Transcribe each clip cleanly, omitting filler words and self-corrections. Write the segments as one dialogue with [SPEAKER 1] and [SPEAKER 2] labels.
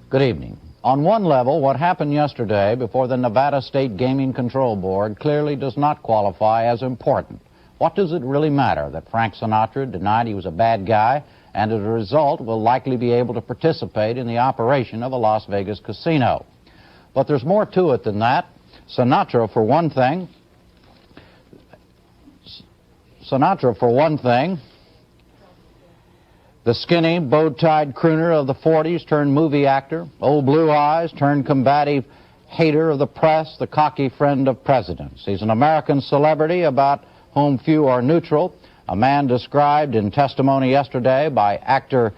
[SPEAKER 1] Good evening. On one level, what happened yesterday before the Nevada State Gaming Control Board clearly does not qualify as important. What does it really matter that Frank Sinatra denied he was a bad guy and as a result will likely be able to participate in the operation of a Las Vegas casino? But there's more to it than that. Sinatra, for one thing, the skinny, bow-tied crooner of the 40s turned movie actor, old blue eyes turned combative hater of the press, the cocky friend of presidents. He's an American celebrity about whom few are neutral, a man described in testimony yesterday by actor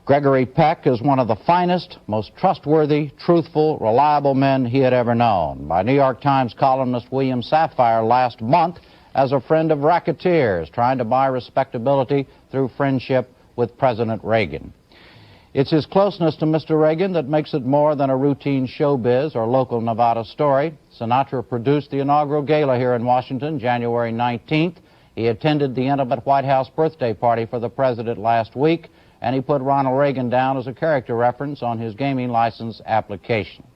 [SPEAKER 1] Gregory Peck as one of the finest, most trustworthy, truthful, reliable men he had ever known, by New York Times columnist William Safire last month as a friend of racketeers trying to buy respectability through friendship with President Reagan. It's his closeness to Mr. Reagan that makes it more than a routine showbiz or local Nevada story. Sinatra produced the inaugural gala here in Washington, January 19th. He attended the intimate White House birthday party for the president last week, and he put Ronald Reagan down as a character reference on his gaming license application.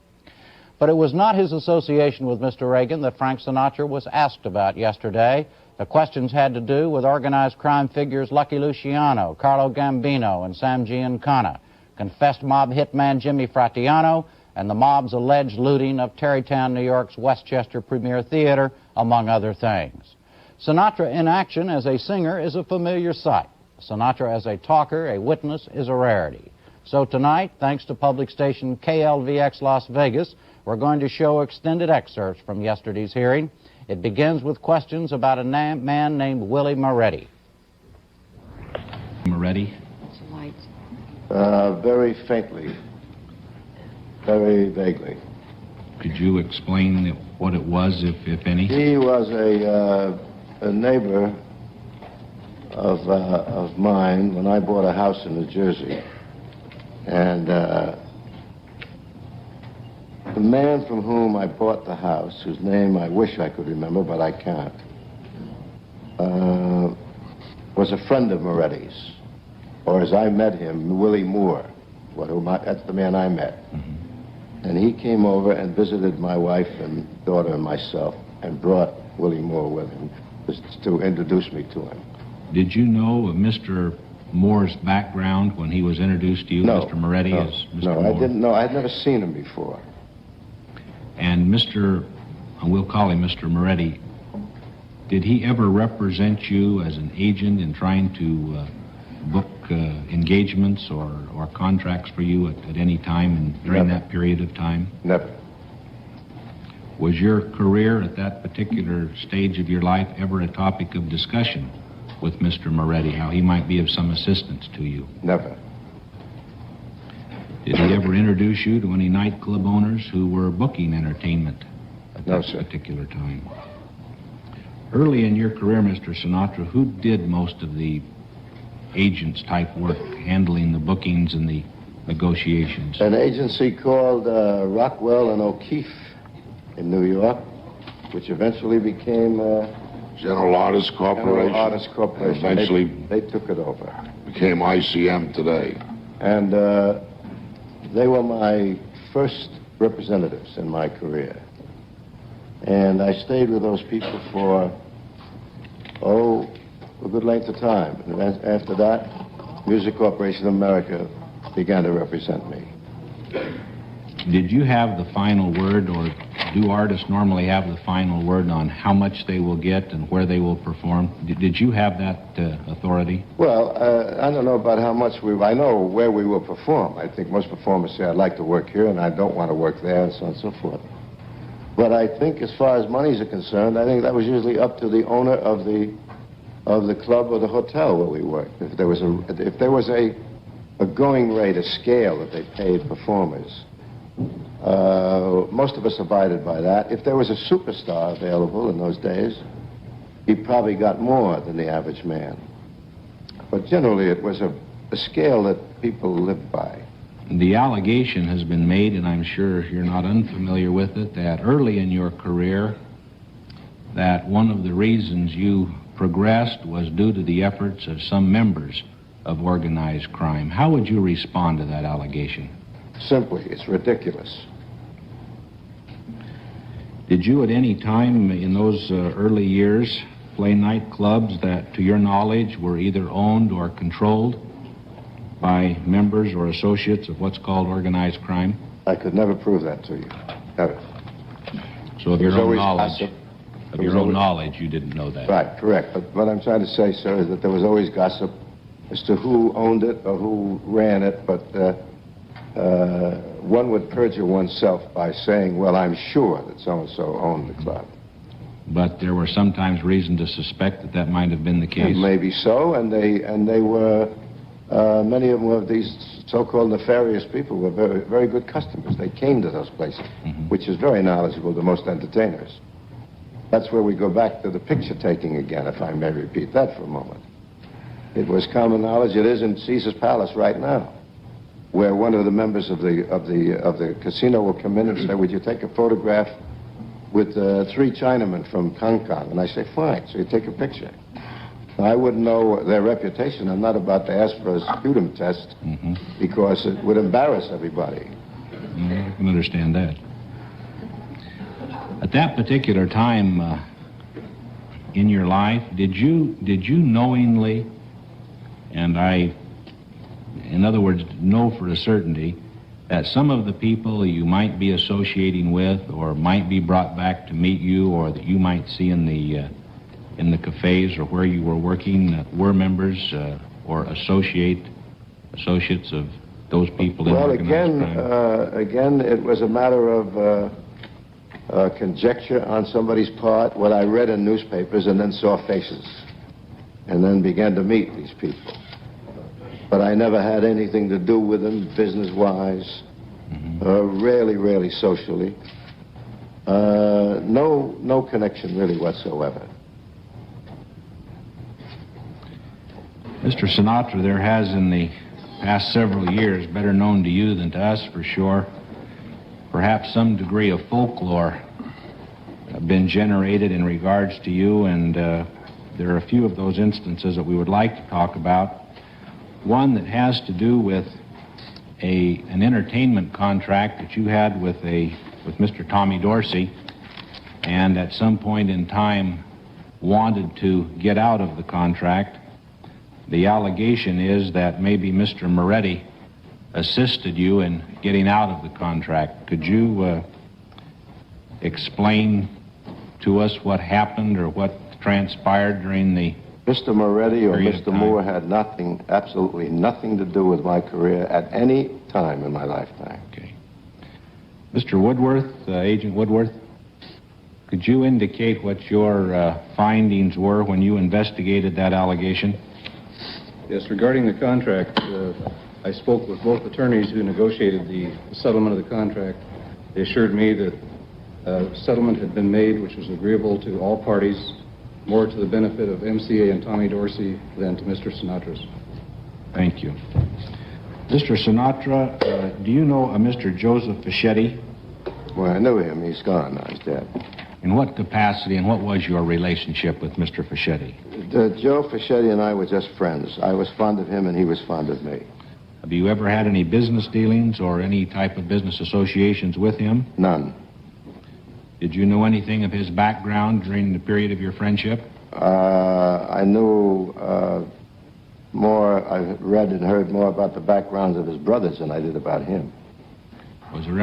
[SPEAKER 1] But it was not his association with Mr. Reagan that Frank Sinatra was asked about yesterday. The questions had to do with organized crime figures Lucky Luciano, Carlo Gambino, and Sam Giancana, confessed mob hitman Jimmy Fratiano, and the mob's alleged looting of Tarrytown, New York's Westchester Premier Theater, among other things. Sinatra in action as a singer is a familiar sight. Sinatra as a talker, a witness, is a rarity. So tonight, thanks to public station KLVX Las Vegas, we're going to show extended excerpts from yesterday's hearing. It begins with questions about a man named Willie Moretti.
[SPEAKER 2] Moretti?
[SPEAKER 3] It's light.
[SPEAKER 4] Very faintly, very vaguely.
[SPEAKER 2] Could you explain what it was, if any?
[SPEAKER 4] He was a neighbor of mine when I bought a house in New Jersey. And the man from whom I bought the house, whose name I wish I could remember, but I can't, was a friend of Moretti's, or as I met him, Willie Moore. That's the man I met. Mm-hmm. And he came over and visited my wife and daughter and myself and brought Willie Moore with him just to introduce me to him.
[SPEAKER 2] Did you know of Mr. Moore's background when he was introduced to you,
[SPEAKER 4] no,
[SPEAKER 2] Mr. Moretti,
[SPEAKER 4] no,
[SPEAKER 2] as Mr.
[SPEAKER 4] No,
[SPEAKER 2] Moore?
[SPEAKER 4] I didn't know. I'd never seen him before.
[SPEAKER 2] And we'll call him Mr. Moretti, did he ever represent you as an agent in trying to book engagements or contracts for you at any time during that period of time?
[SPEAKER 4] Never.
[SPEAKER 2] Was your career at that particular stage of your life ever a topic of discussion with Mr. Moretti, how he might be of some assistance to you?
[SPEAKER 4] Never.
[SPEAKER 2] Did he ever introduce you to any nightclub owners who were booking entertainment at
[SPEAKER 4] No,
[SPEAKER 2] that
[SPEAKER 4] sir.
[SPEAKER 2] particular time? Early in your career, Mr. Sinatra, who did most of the agents type work, handling the bookings and the negotiations?
[SPEAKER 4] An agency called Rockwell and O'Keefe in New York, which eventually became
[SPEAKER 5] General Artists Corporation.
[SPEAKER 4] General Artists Corporation.
[SPEAKER 5] Eventually
[SPEAKER 4] they took it over.
[SPEAKER 5] became ICM today.
[SPEAKER 4] And they were my first representatives in my career. And I stayed with those people for, a good length of time. And after that, Music Corporation of America began to represent me.
[SPEAKER 2] Did you have the final word, or do artists normally have the final word on how much they will get and where they will perform? Did you have that authority?
[SPEAKER 4] Well, I don't know about how much I know where we will perform. I think most performers say, I'd like to work here and I don't want to work there, and so on and so forth. But I think as far as monies are concerned, I think that was usually up to the owner of the club or the hotel where we worked. If there was a going rate, a scale that they paid performers, most of us abided by that. If there was a superstar available in those days, he probably got more than the average man. But generally, it was a scale that people lived by.
[SPEAKER 2] The allegation has been made, and I'm sure you're not unfamiliar with it, that early in your career, that one of the reasons you progressed was due to the efforts of some members of organized crime. How would you respond to that allegation?
[SPEAKER 4] Simply, it's ridiculous.
[SPEAKER 2] Did you at any time in those early years play nightclubs that, to your knowledge, were either owned or controlled by members or associates of what's called organized crime?
[SPEAKER 4] I could never prove that to you. Never.
[SPEAKER 2] So of your
[SPEAKER 4] There's
[SPEAKER 2] own
[SPEAKER 4] always
[SPEAKER 2] knowledge,
[SPEAKER 4] gossip.
[SPEAKER 2] you didn't know that.
[SPEAKER 4] Right, correct. But what I'm trying to say, sir, is that there was always gossip as to who owned it or who ran it, but one would perjure oneself by saying, well, I'm sure that so-and-so owned the club.
[SPEAKER 2] But there were sometimes reason to suspect that that might have been the case.
[SPEAKER 4] Maybe so, and they were, many of them of these so-called nefarious people were very, very good customers. They came to those places, which is very knowledgeable to most entertainers. That's where we go back to the picture taking again, if I may repeat that for a moment. It was common knowledge. It is in Caesar's Palace right now, where one of the members of the casino will come in and say, would you take a photograph with 3 Chinamen from Hong Kong? And I say, fine. So you take a picture. Now, I wouldn't know their reputation. I'm not about to ask for a sputum test because it would embarrass everybody.
[SPEAKER 2] I can understand that. At that particular time in your life, did you knowingly, and in other words, know for a certainty, that some of the people you might be associating with or might be brought back to meet you or that you might see in the cafes or where you were working were members or associates of those people in organized crime?
[SPEAKER 4] Again, it was a matter of conjecture on somebody's part, what I read in newspapers and then saw faces and then began to meet these people. But I never had anything to do with them business-wise, rarely socially. No connection really whatsoever.
[SPEAKER 2] Mr. Sinatra, there has in the past several years, better known to you than to us for sure, perhaps some degree of folklore been generated in regards to you, and there are a few of those instances that we would like to talk about. One that has to do with an entertainment contract that you had with Mr. Tommy Dorsey, and at some point in time wanted to get out of the contract. The allegation is that maybe Mr. Moretti assisted you in getting out of the contract. Could you explain to us what happened or what transpired during the
[SPEAKER 4] Mr. Moretti or
[SPEAKER 2] period of
[SPEAKER 4] Mr.
[SPEAKER 2] time?
[SPEAKER 4] Moore had nothing, absolutely nothing to do with my career at any time in my lifetime.
[SPEAKER 2] Okay. Mr. Woodworth, Agent Woodworth, could you indicate what your findings were when you investigated that allegation?
[SPEAKER 6] Yes, regarding the contract, I spoke with both attorneys who negotiated the settlement of the contract. They assured me that a settlement had been made which was agreeable to all parties, more to the benefit of MCA and Tommy Dorsey than to Mr. Sinatra's.
[SPEAKER 2] Thank you. Mr. Sinatra, do you know a Mr. Joseph Fischetti?
[SPEAKER 4] Well, I knew him. He's gone now. He's dead.
[SPEAKER 2] In what capacity and what was your relationship with Mr. Fischetti?
[SPEAKER 4] Joe Fischetti and I were just friends. I was fond of him and he was fond of me.
[SPEAKER 2] Have you ever had any business dealings or any type of business associations with him?
[SPEAKER 4] None.
[SPEAKER 2] Did you know anything of his background during the period of your friendship?
[SPEAKER 4] I knew more, I read and heard more about the backgrounds of his brothers than I did about him.
[SPEAKER 2] Was there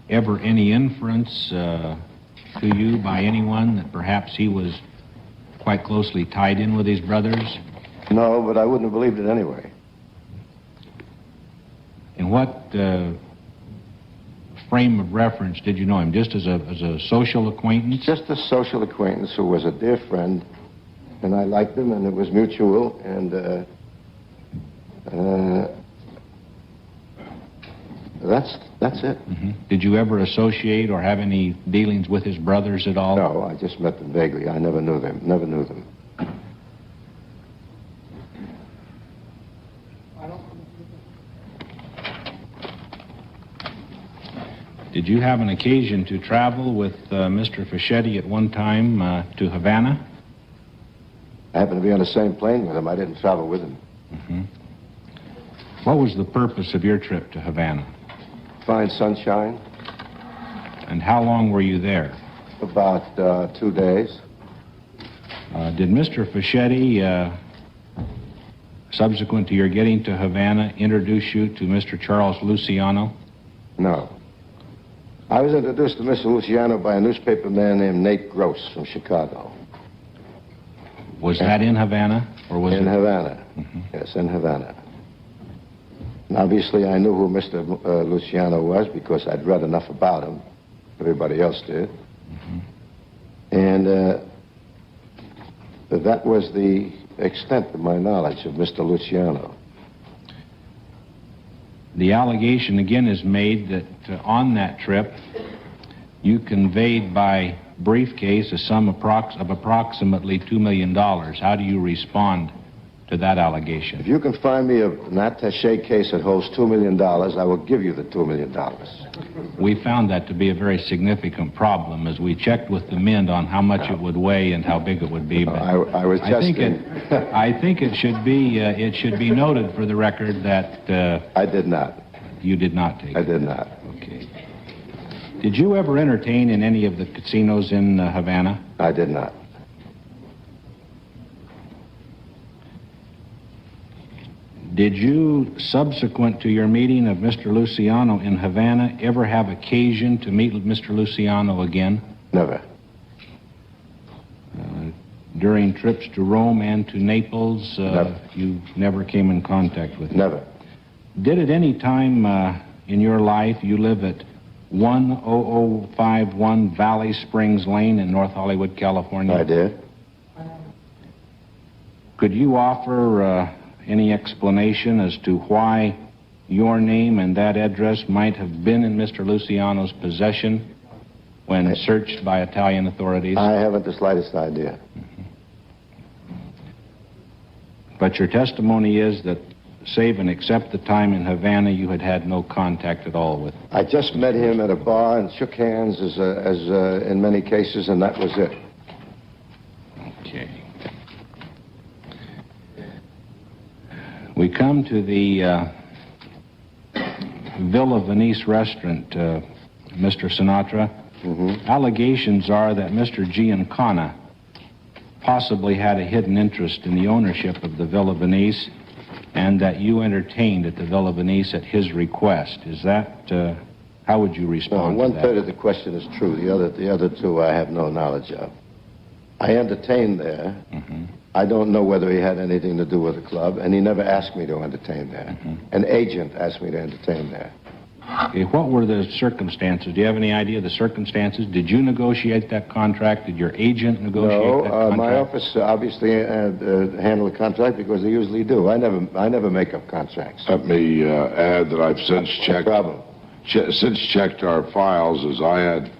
[SPEAKER 2] ever any inference to you by anyone that perhaps he was quite closely tied in with his brothers?
[SPEAKER 4] No, but I wouldn't have believed it anyway.
[SPEAKER 2] In what frame of reference did you know him? Just as a social acquaintance?
[SPEAKER 4] Just a social acquaintance who was a dear friend, and I liked him, and it was mutual, and that's it.
[SPEAKER 2] Mm-hmm. Did you ever associate or have any dealings with his brothers at all?
[SPEAKER 4] No, I just met them vaguely. I never knew them. Never knew them.
[SPEAKER 2] Did you have an occasion to travel with Mr. Fischetti at one time to Havana?
[SPEAKER 4] I happened to be on the same plane with him. I didn't travel with him.
[SPEAKER 2] Mm-hmm. What was the purpose of your trip to Havana?
[SPEAKER 4] find sunshine.
[SPEAKER 2] And how long were you there?
[SPEAKER 4] About 2 days.
[SPEAKER 2] Did Mr. Fischetti, subsequent to your getting to Havana, introduce you to Mr. Charles Luciano?
[SPEAKER 4] No. I was introduced to Mr. Luciano by a newspaper man named Nate Gross from Chicago.
[SPEAKER 2] Was that in Havana? Or was
[SPEAKER 4] In
[SPEAKER 2] it?
[SPEAKER 4] Havana. Yes, in Havana. And obviously, I knew who Mr. Luciano was because I'd read enough about him. Everybody else did. And that was the extent of my knowledge of Mr. Luciano.
[SPEAKER 2] The allegation again is made that on that trip you conveyed by briefcase a sum of approximately $2 million. How do you respond to that allegation?
[SPEAKER 4] If you can find me an attaché case that holds $2 million, I will give you the $2 million.
[SPEAKER 2] We found that to be a very significant problem as we checked with the Mint on how much it would weigh and how big it would be. But
[SPEAKER 4] I was
[SPEAKER 2] I think
[SPEAKER 4] just...
[SPEAKER 2] I think it should be noted for the record that
[SPEAKER 4] I did not.
[SPEAKER 2] you did not take it.
[SPEAKER 4] I did not.
[SPEAKER 2] Okay. Did you ever entertain in any of the casinos in Havana?
[SPEAKER 4] I did not.
[SPEAKER 2] Did you, subsequent to your meeting of Mr. Luciano in Havana, ever have occasion to meet with Mr. Luciano again?
[SPEAKER 4] Never.
[SPEAKER 2] During trips to Rome and to Naples,
[SPEAKER 4] Never.
[SPEAKER 2] you never came in contact with him?
[SPEAKER 4] Never.
[SPEAKER 2] Did at any time in your life you live at 10051 Valley Springs Lane in North Hollywood, California?
[SPEAKER 4] I did.
[SPEAKER 2] Could you offer any explanation as to why your name and that address might have been in Mr. Luciano's possession when searched by Italian authorities?
[SPEAKER 4] I haven't the slightest idea.
[SPEAKER 2] But your testimony is that, save and except the time in Havana, you had had no contact at all with him.
[SPEAKER 4] I just met him at a bar and shook hands as in many cases, and that was it.
[SPEAKER 2] Okay. We come to the Villa Venice restaurant, Mr. Sinatra. Allegations are that Mr. Giancana possibly had a hidden interest in the ownership of the Villa Venice and that you entertained at the Villa Venice at his request. Is that, how would you respond to that?
[SPEAKER 4] One-third of the question is true. The other two I have no knowledge of. I entertained there. I don't know whether he had anything to do with the club, and he never asked me to entertain there. An agent asked me to entertain there.
[SPEAKER 2] Okay, what were the circumstances? Do you have any idea of the circumstances? Did you negotiate that contract? Did your agent negotiate that contract?
[SPEAKER 4] My office obviously handled the contract because they usually do. I never make up contracts.
[SPEAKER 5] Let me add that I've since checked.
[SPEAKER 4] No problem.
[SPEAKER 5] Since checked our files, as I had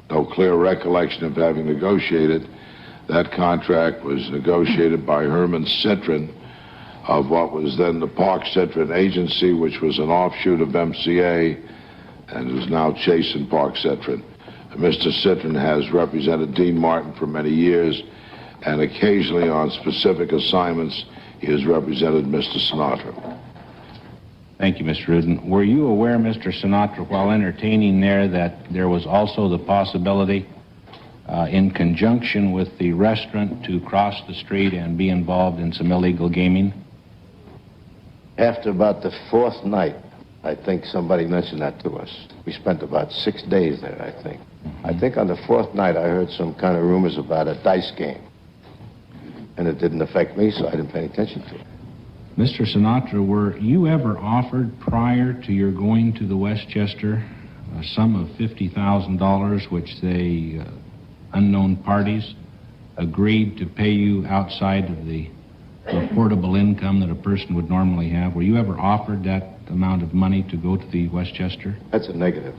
[SPEAKER 5] no clear recollection of having negotiated. That contract was negotiated by Herman Citron of what was then the Park Citron Agency, which was an offshoot of MCA and is now Chase and Park Citron. Mr. Citron has represented Dean Martin for many years, and occasionally on specific assignments, he has represented Mr. Sinatra.
[SPEAKER 2] Thank you, Mr. Rudin. Were you aware, Mr. Sinatra, while entertaining there, that there was also the possibility in conjunction with the restaurant to cross the street and be involved in some illegal gaming?
[SPEAKER 4] After about the fourth night, I think somebody mentioned that to us. We spent about 6 days there, I think. I think on the fourth night I heard some kind of rumors about a dice game. And it didn't affect me, so I didn't pay any attention to it.
[SPEAKER 2] Mr. Sinatra, were you ever offered prior to your going to the Westchester a sum of $50,000 which they... unknown parties agreed to pay you outside of the reportable income that a person would normally have? Were you ever offered that amount of money to go to the Westchester?
[SPEAKER 4] That's a negative.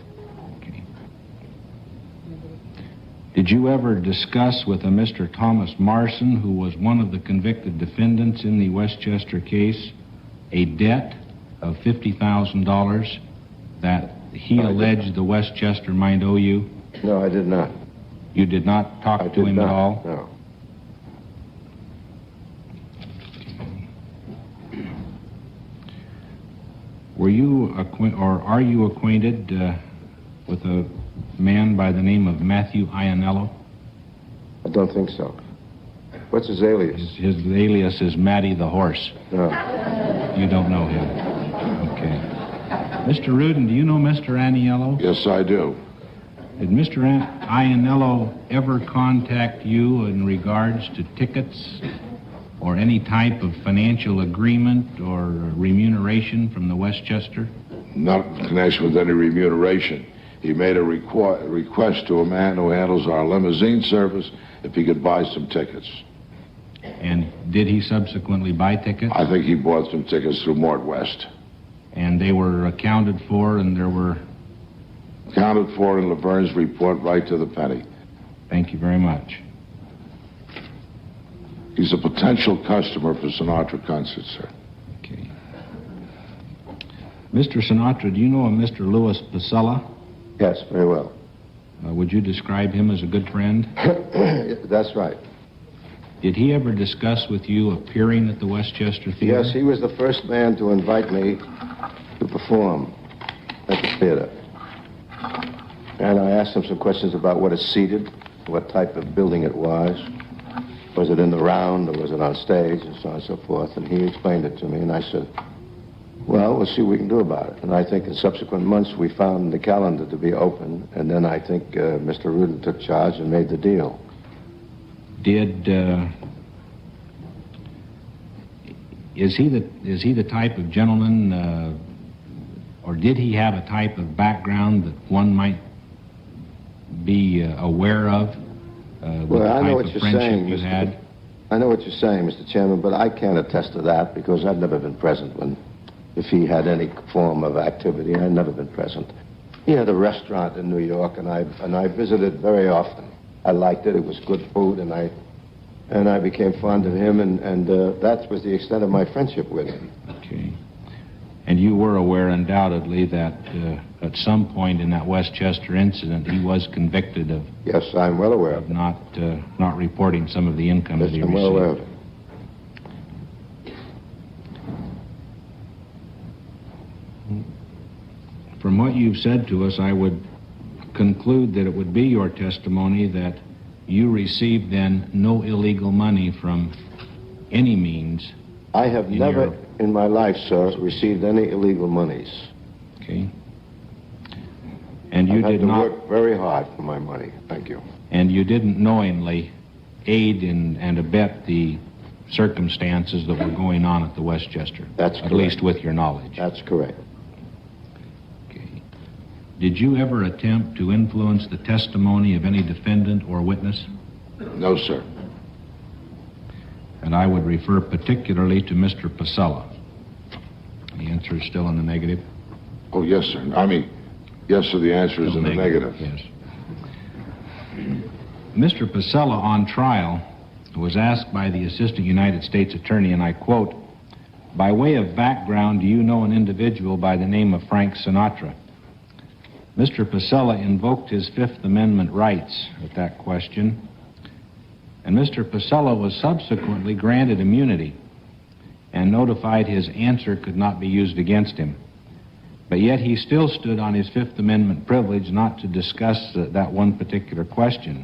[SPEAKER 2] Okay. Did you ever discuss with a Mr. Thomas Marson, who was one of the convicted defendants in the Westchester case, a debt of $50,000 that he alleged the Westchester might owe you?
[SPEAKER 4] No, I did not.
[SPEAKER 2] You did not talk to him at all?
[SPEAKER 4] No.
[SPEAKER 2] Were you or are you acquainted with a man by the name of Matthew Ianello?
[SPEAKER 4] I don't think so. What's his alias?
[SPEAKER 2] His alias is Matty the Horse.
[SPEAKER 4] No.
[SPEAKER 2] You don't know him. Okay. Mr. Rudin, do you know Mr. Aniello?
[SPEAKER 5] Yes, I do.
[SPEAKER 2] Did Mr. Ianello ever contact you in regards to tickets or any type of financial agreement or remuneration from the Westchester?
[SPEAKER 5] Not in connection with any remuneration. He made a request to a man who handles our limousine service if he could buy some tickets.
[SPEAKER 2] And did he subsequently buy tickets?
[SPEAKER 5] I think he bought some tickets through Mort West.
[SPEAKER 2] And they were accounted for, and there were...
[SPEAKER 5] Accounted for in Laverne's report right to the penny.
[SPEAKER 2] Thank you very much.
[SPEAKER 5] He's a potential customer for Sinatra concerts, sir.
[SPEAKER 2] Okay. Mr. Sinatra, do you know a Mr. Louis Pasella?
[SPEAKER 4] Yes, very well.
[SPEAKER 2] Would you describe him as a good friend?
[SPEAKER 4] That's right.
[SPEAKER 2] Did he ever discuss with you appearing at the Westchester Theater?
[SPEAKER 4] Yes, he was the first man to invite me to perform at the theater. And I asked him some questions about what it seated, what type of building it was. Was it in the round or was it on stage, and so on and so forth. And he explained it to me, and I said, well, we'll see what we can do about it. And I think in subsequent months we found the calendar to be open, and then I think Mr. Rudin took charge and made the deal.
[SPEAKER 2] Is he the type of gentleman, or did he have a type of background that one might be aware of?
[SPEAKER 4] Well, I know what you're saying,
[SPEAKER 2] you had?
[SPEAKER 4] I know what you're saying, Mr. Chairman, but I can't attest to that because I've never been present if he had any form of activity. I've never been present. He had a restaurant in New York, and I visited very often. I liked it. It was good food, and I became fond of him, and that was the extent of my friendship with him.
[SPEAKER 2] Okay. And you were aware, undoubtedly, that at some point in that Westchester incident, he was convicted of...
[SPEAKER 4] Yes, I'm well aware of it.
[SPEAKER 2] Not reporting some of the income that he received.
[SPEAKER 4] I'm well aware of it.
[SPEAKER 2] From what you've said to us, I would conclude that it would be your testimony that you received then no illegal money from any means.
[SPEAKER 4] I have never in my life, sir, received any illegal monies.
[SPEAKER 2] Okay. And you
[SPEAKER 4] I've
[SPEAKER 2] did
[SPEAKER 4] had to
[SPEAKER 2] not
[SPEAKER 4] work very hard for my money. Thank you.
[SPEAKER 2] And you didn't knowingly aid and abet the circumstances that were going on at the Westchester.
[SPEAKER 4] That's correct.
[SPEAKER 2] At least with your knowledge.
[SPEAKER 4] That's correct.
[SPEAKER 2] Okay. Did you ever attempt to influence the testimony of any defendant or witness?
[SPEAKER 5] No, sir.
[SPEAKER 2] And I would refer particularly to Mr. Pasella. The answer is still in the negative?
[SPEAKER 5] Oh, yes, sir. I mean, yes, sir, the answer is in the negative.
[SPEAKER 2] Yes. Mr. Pasella, on trial, was asked by the Assistant United States Attorney, and I quote, "By way of background, do you know an individual by the name of Frank Sinatra?" Mr. Pasella invoked his Fifth Amendment rights at that question, and Mr. Pasella was subsequently granted immunity and notified his answer could not be used against him. But yet he still stood on his Fifth Amendment privilege not to discuss that one particular question.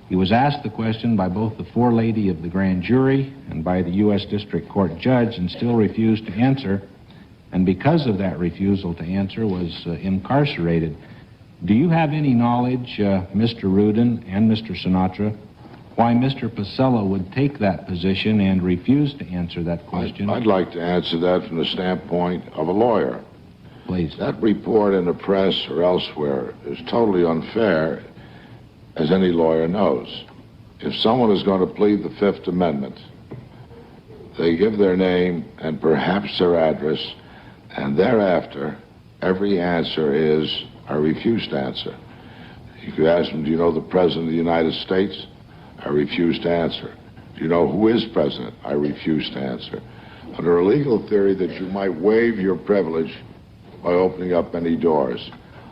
[SPEAKER 2] He was asked the question by both the forelady of the grand jury and by the U.S. District Court judge and still refused to answer, and because of that refusal to answer was incarcerated. Do you have any knowledge, Mr. Rudin and Mr. Sinatra, why Mr. Pasella would take that position and refuse to answer that question?
[SPEAKER 5] I'd like to answer that from the standpoint of a lawyer.
[SPEAKER 2] Please.
[SPEAKER 5] That report in the press or elsewhere is totally unfair, as any lawyer knows. If someone is going to plead the Fifth Amendment, they give their name and perhaps their address, and thereafter, every answer is, "I refuse to answer." You could ask them, "Do you know the President of the United States?" "I refuse to answer." "Do you know who is President?" "I refuse to answer." Under a legal theory that you might waive your privilege by opening up any doors.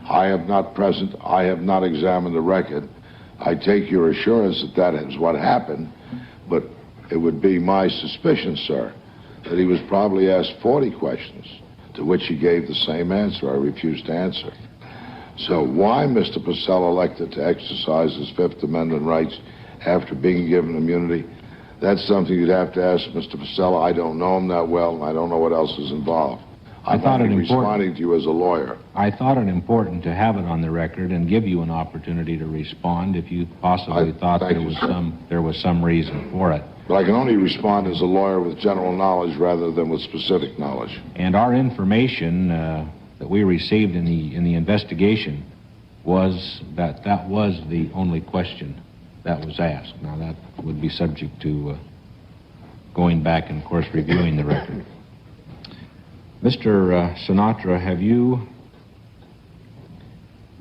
[SPEAKER 5] I am not present. I have not examined the record. I take your assurance that that is what happened, but it would be my suspicion, sir, that he was probably asked 40 questions to which he gave the same answer. I refused to answer. So why Mr. Purcell elected to exercise his Fifth Amendment rights after being given immunity, that's something you'd have to ask Mr. Purcell. I don't know him that well, and I don't know what else is involved. I'm only responding to you as a lawyer.
[SPEAKER 2] I thought it important to have it on the record and give you an opportunity to respond if you possibly thought there was some reason for it.
[SPEAKER 5] But I can only respond as a lawyer with general knowledge rather than with specific knowledge.
[SPEAKER 2] And our information that we received in the investigation was that was the only question that was asked. Now that would be subject to going back and, of course, reviewing the record. Mr. Sinatra, have you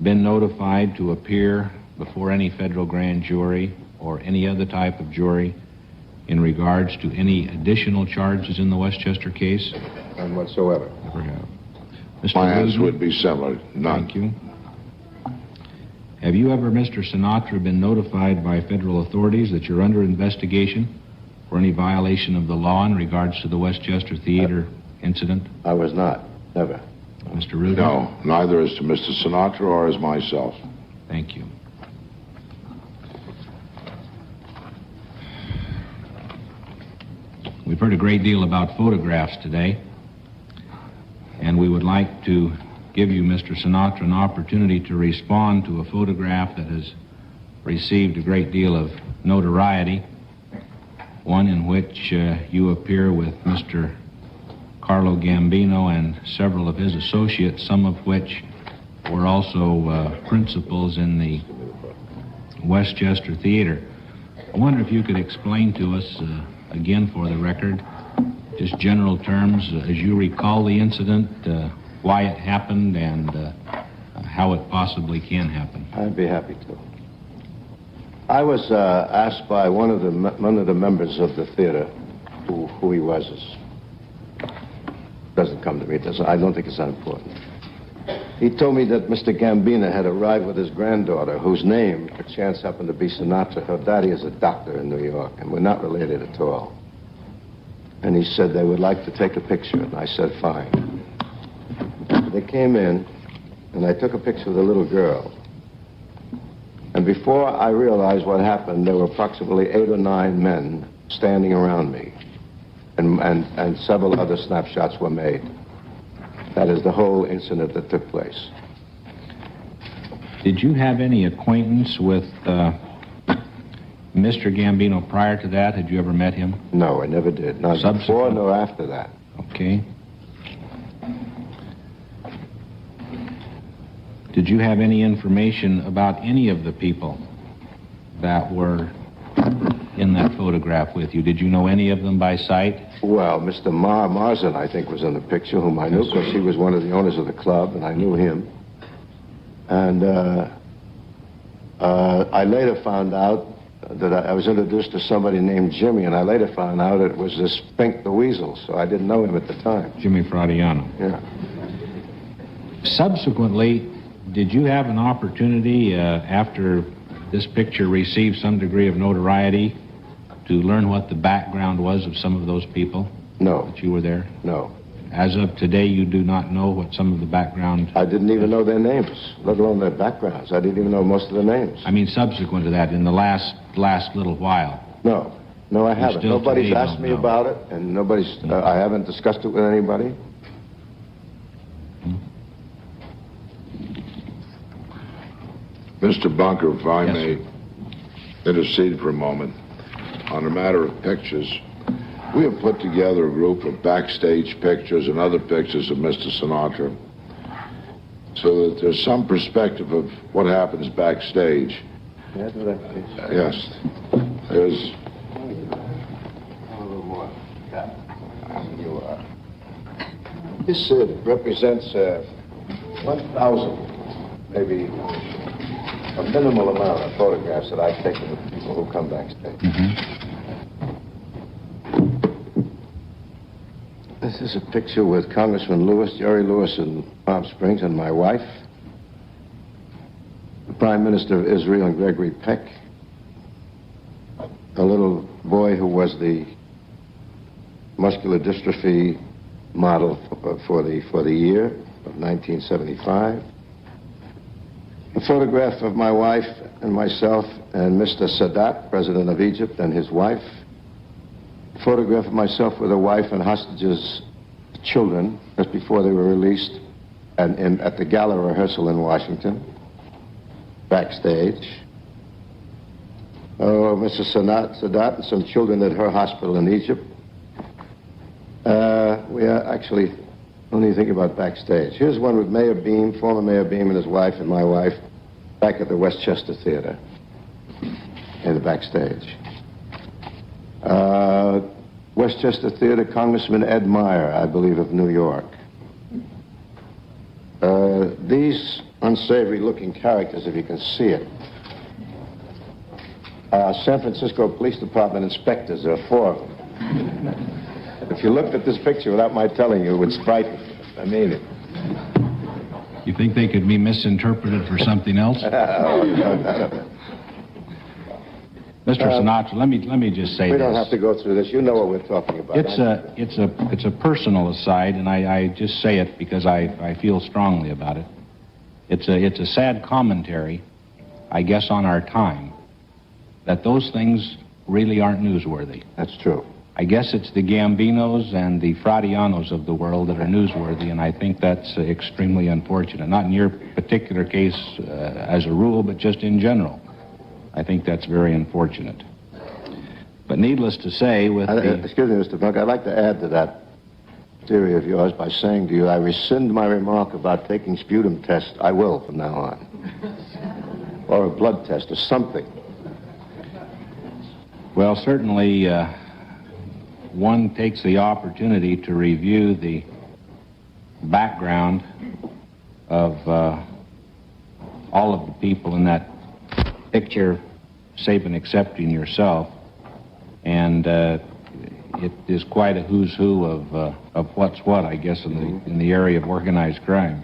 [SPEAKER 2] been notified to appear before any federal grand jury or any other type of jury in regards to any additional charges in the Westchester case?
[SPEAKER 4] None whatsoever.
[SPEAKER 2] Never have.
[SPEAKER 5] My answer would be similar. None.
[SPEAKER 2] Thank you. Have you ever, Mr. Sinatra, been notified by federal authorities that you're under investigation for any violation of the law in regards to the Westchester Theater incident?
[SPEAKER 4] I was not. Never.
[SPEAKER 2] Mr. Rudin?
[SPEAKER 5] No, neither as to Mr. Sinatra or as myself.
[SPEAKER 2] Thank you. We've heard a great deal about photographs today, and we would like to give you, Mr. Sinatra, an opportunity to respond to a photograph that has received a great deal of notoriety, one in which you appear with Mr. Carlo Gambino and several of his associates, some of which were also principals in the Westchester Theater. I wonder if you could explain to us, again for the record, just general terms, as you recall the incident, why it happened, and how it possibly can happen.
[SPEAKER 4] I'd be happy to. I was asked by one of the members of the theater who he was. Doesn't come to me. I don't think it's that important. He told me that Mr. Gambino had arrived with his granddaughter, whose name, perchance, happened to be Sinatra. Her daddy is a doctor in New York, and we're not related at all. And he said they would like to take a picture, and I said, fine. They came in, and I took a picture of the little girl. And before I realized what happened, there were approximately 8 or 9 men standing around me. And several other snapshots were made. That is the whole incident that took place.
[SPEAKER 2] Did you have any acquaintance with Mr. Gambino prior to that? Had you ever met him?
[SPEAKER 4] No, I never did. Not before nor after that.
[SPEAKER 2] Okay. Did you have any information about any of the people that were in that photograph with you? Did you know any of them by sight?
[SPEAKER 4] Well, Mr. Marsden, I think, was in the picture, whom I knew, because he was one of the owners of the club, and I knew him. And I later found out that I was introduced to somebody named Jimmy, and I later found out it was this Pink the Weasel, so I didn't know him at the time.
[SPEAKER 2] Jimmy Fradiano.
[SPEAKER 4] Yeah.
[SPEAKER 2] Subsequently, did you have an opportunity, after this picture received some degree of notoriety, to learn what the background was of some of those people?
[SPEAKER 4] No.
[SPEAKER 2] That you were there?
[SPEAKER 4] No.
[SPEAKER 2] As of today, you do not know what some of the background...
[SPEAKER 4] I didn't even know their names, let alone their backgrounds. I didn't even know most of their names.
[SPEAKER 2] I mean, subsequent to that, in the last little while.
[SPEAKER 4] No. No, I haven't.
[SPEAKER 2] Still
[SPEAKER 4] Nobody's
[SPEAKER 2] today
[SPEAKER 4] asked me
[SPEAKER 2] don't know.
[SPEAKER 4] about it, and nobody's... I haven't discussed it with anybody.
[SPEAKER 5] Mr. Bunker, if I
[SPEAKER 2] Yes,
[SPEAKER 5] may
[SPEAKER 2] sir.
[SPEAKER 5] intercede for a moment on a matter of pictures. We have put together a group of backstage pictures and other pictures of Mr. Sinatra so that there's some perspective of what happens backstage.
[SPEAKER 4] Yes.
[SPEAKER 5] Yes. There's...
[SPEAKER 4] A little more. Yeah. You are. This represents 1,000, maybe a minimal amount of photographs that I've taken of people who come backstage. This is a picture with Congressman Lewis, Jerry Lewis in Palm Springs, and my wife, the Prime Minister of Israel, and Gregory Peck, a little boy who was the muscular dystrophy model for the year of 1975. A photograph of my wife and myself and Mr. Sadat, president of Egypt, and his wife. A photograph of myself with a wife and hostages' children just before they were released and at the gala rehearsal in Washington, backstage. Oh, Mrs. Sadat and some children at her hospital in Egypt. We are actually only thinking about backstage. Here's one with Mayor Beam, former Mayor Beam and his wife and my wife, back at the Westchester Theater in the backstage. Westchester Theater, Congressman Ed Meyer, I believe, of New York. These unsavory-looking characters, if you can see it, San Francisco Police Department inspectors. There are 4 of them. If you looked at this picture without my telling you, it would frighten you. I mean it.
[SPEAKER 2] You think they could be misinterpreted for something else? Mr. Sinatra, let me just say this.
[SPEAKER 4] We don't have to go through this. You know what we're talking about.
[SPEAKER 2] It's a personal aside, and I just say it because I feel strongly about it. It's a sad commentary, I guess, on our time, that those things really aren't newsworthy.
[SPEAKER 4] That's true.
[SPEAKER 2] I guess it's the Gambinos and the Fradianos of the world that are newsworthy, and I think that's extremely unfortunate. Not in your particular case as a rule, but just in general. I think that's very unfortunate. But needless to say, with
[SPEAKER 4] Excuse me, Mr. Buck, I'd like to add to that theory of yours by saying to you, I rescind my remark about taking sputum tests. I will from now on. Or a blood test or something.
[SPEAKER 2] Well, certainly one takes the opportunity to review the background of all of the people in that picture, Saban excepting yourself, and it is quite a who's who of what's what, I guess, in the area of organized crime.